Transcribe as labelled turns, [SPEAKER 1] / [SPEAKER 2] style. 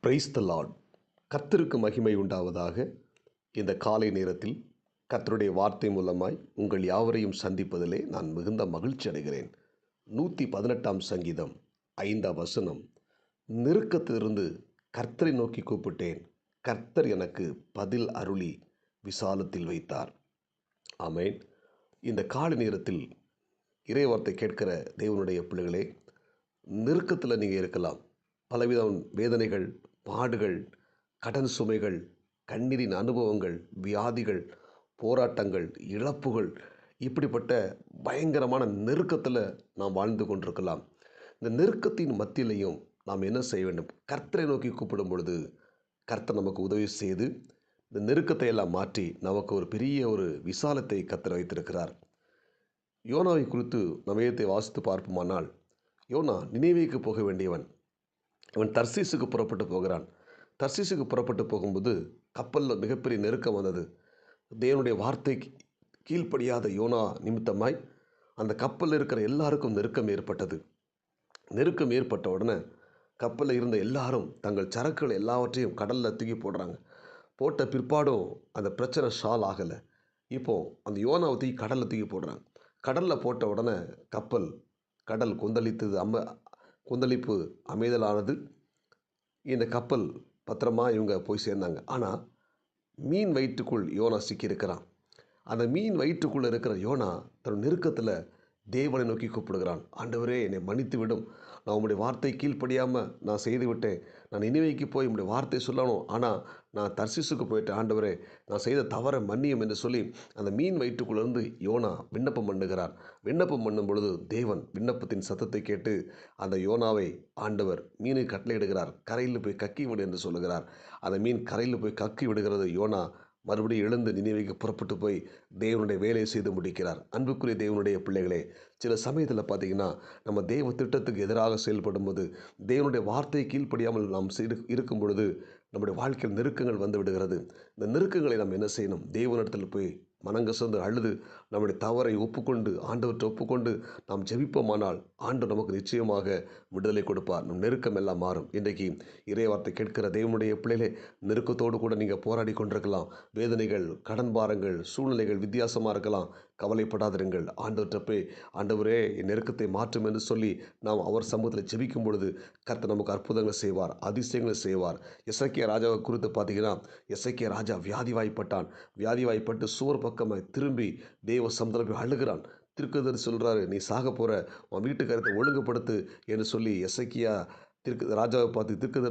[SPEAKER 1] Praise the Lord. கர்த்தருக்கு மகிமை உண்டாவதாக. இந்த காலை நேரத்தில் கர்த்தருடைய வார்த்தை மூலமாய் உங்கள் யாவரையும் சந்திப்பதிலே நான் மிகுந்த மகிழ்ச்சி அடைகிறேன். 118 சங்கீதம் 5 வசனம். நெருக்கத்திலிருந்து கர்த்தரை நோக்கி கூப்பிட்டேன், கர்த்தர் எனக்கு பதில் அருளி விசாலத்தில் வைத்தார். ஆமென். இந்த காலை நேரத்தில் இறைவார்த்தை கேட்கிற தேவனுடைய பிள்ளைகளே, நெருக்கத்தில் நீங்கள் இருக்கலாம். பலவித வேதனைகள், பாடுகள், கடன் சுமைகள், கண்ணீரின் அனுபவங்கள், வியாதிகள், போராட்டங்கள், இழப்புகள், இப்படிப்பட்ட பயங்கரமான நெருக்கத்தில் நாம் வாழ்ந்து கொண்டிருக்கலாம். இந்த நெருக்கத்தின் மத்தியிலையும் நாம் என்ன செய்ய வேண்டும்? கர்த்தரை நோக்கி கூப்பிடும் பொழுது கர்த்தர் நமக்கு உதவி செய்து இந்த நெருக்கத்தை எல்லாம் மாற்றி நமக்கு ஒரு பெரிய ஒரு விசாலத்தை கர்த்தர் வைத்திருக்கிறார். யோனாவை குறித்து நாம் வேதத்தை வாசித்து பார்ப்போமானால், யோனா நினிவேக்கு போக வேண்டியவன். அவன் தர்சீசுக்கு புறப்பட்டு போகிறான். தர்சீசுக்கு புறப்பட்டு போகும்போது கப்பலில் மிகப்பெரிய நெருக்கம் வந்தது. தேவனுடைய வார்த்தைக்கு கீழ்ப்படியாத யோனா நிமித்தமாய் அந்த கப்பலில் இருக்கிற எல்லாருக்கும் நெருக்கம் ஏற்பட்டது. நெருக்கம் ஏற்பட்ட உடனே கப்பலில் இருந்த எல்லாரும் தங்கள் சரக்குகள் எல்லாவற்றையும் கடலில் தூக்கி போடுறாங்க. போட்ட பிற்பாடும் அந்த பிரச்சனை சால்வ் ஆகலை. இப்போது அந்த யோனாவை தூக்கி கடலில் தூக்கி போடுறாங்க. கடலில் போட்ட உடனே கடல் கொந்தளித்தது. கொந்தளிப்பு அமைதலானது. இந்த கப்பல் பத்திரமா இவங்க போய் சேர்ந்தாங்க. ஆனால் மீன் வயிற்றுக்குள் யோனா சிக்கியிருக்கிறான். அந்த மீன் வயிற்றுக்குள்ளே இருக்கிற யோனா தன் நெருக்கத்தில் தேவனை நோக்கி கூப்பிடுகிறான். ஆண்டவரே, என்னை மன்னித்து விடும். நான் உம்முடைய வார்த்தை கீழ்ப்படியாமல் நான் செய்து விட்டேன். நான் நினிவேக்கு போய் உம்முடைய வார்த்தை சொல்லணும், ஆனால் நான் தர்சீசுக்கு போயிட்டேன். ஆண்டவரே, நான் செய்த தவறை மன்னியும் என்று சொல்லி அந்த மீன் வயிற்றுக்குள்ளேருந்து யோனா விண்ணப்பம் பண்ணுகிறார். விண்ணப்பம் பண்ணும் பொழுது தேவன் விண்ணப்பத்தின் சத்தத்தை கேட்டு அந்த யோனாவை ஆண்டவர் மீனுக்கு கட்டளையிடுகிறார். கரையில் போய் கக்கி விடு என்று சொல்லுகிறார். அந்த மீன் கரையில் போய் கக்கி விடுகிறது. யோனா மறுபடியும் எழுந்து நினிவேக்கு புறப்பட்டு போய் தேவனுடைய வேலையை செய்து முடிக்கிறார். அன்புக்குரிய தேவனுடைய பிள்ளைகளே, சில சமயத்தில் பார்த்தீங்கன்னா, நம்ம தேவ திட்டத்துக்கு எதிராக செயல்படும் போது, தேவனுடைய வார்த்தையை கீழ்ப்படியாமல் நாம் இருக்கும் பொழுது நம்முடைய வாழ்க்கையில் நெருக்கங்கள் வந்து விடுகிறது. இந்த நெருக்கங்களை நாம் என்ன செய்யணும்? தேவனிடத்தில் போய் மனங்கசந்து அழுது நம்முடைய தவறை ஒப்புக்கொண்டு ஆண்டவற்றை ஒப்புக்கொண்டு நாம் ஜெபிப்போமானால் ஆண்டவர் நமக்கு நிச்சயமாக விடுதலை கொடுப்பார். நம் நெருக்கம் எல்லாம் மாறும். இன்றைக்கு இறைவார்த்தை கேட்கிற தேவனுடைய பிள்ளைகளே, நெருக்கத்தோடு கூட நீங்கள் போராடி கொண்டிருக்கலாம். வேதனைகள், கடன் பாரங்கள், சூழ்நிலைகள் வித்தியாசமாக இருக்கலாம். கவலைப்படாதிருங்கள். ஆண்டவற்றை போய் ஆண்டவரே, என் நெருக்கத்தை மாற்றும் என்று சொல்லி நாம் அவர் சமூகத்தில் ஜெபிக்கும் பொழுது கர்த்தர் நமக்கு அற்புதங்களை செய்வார், அதிசயங்களை செய்வார். எசேக்கியா ராஜாவை குறித்து பார்த்தீங்கன்னா, எசேக்கியா ராஜா வியாதிவாய்ப்பட்டான். வியாதிவாய்ப்பட்டு சுவர் பக்கமாக திரும்பி தேவ சமுத்திரத்தில் அழுகிறான். தீர்க்கதரிசி சொல்கிறாரு, நீ சாக போகிற, உன் வீட்டுக்காரத்தை ஒழுங்குபடுத்து என்று சொல்லி எசேக்கியா ராஜாவை பார்த்து தீர்க்கதரிசி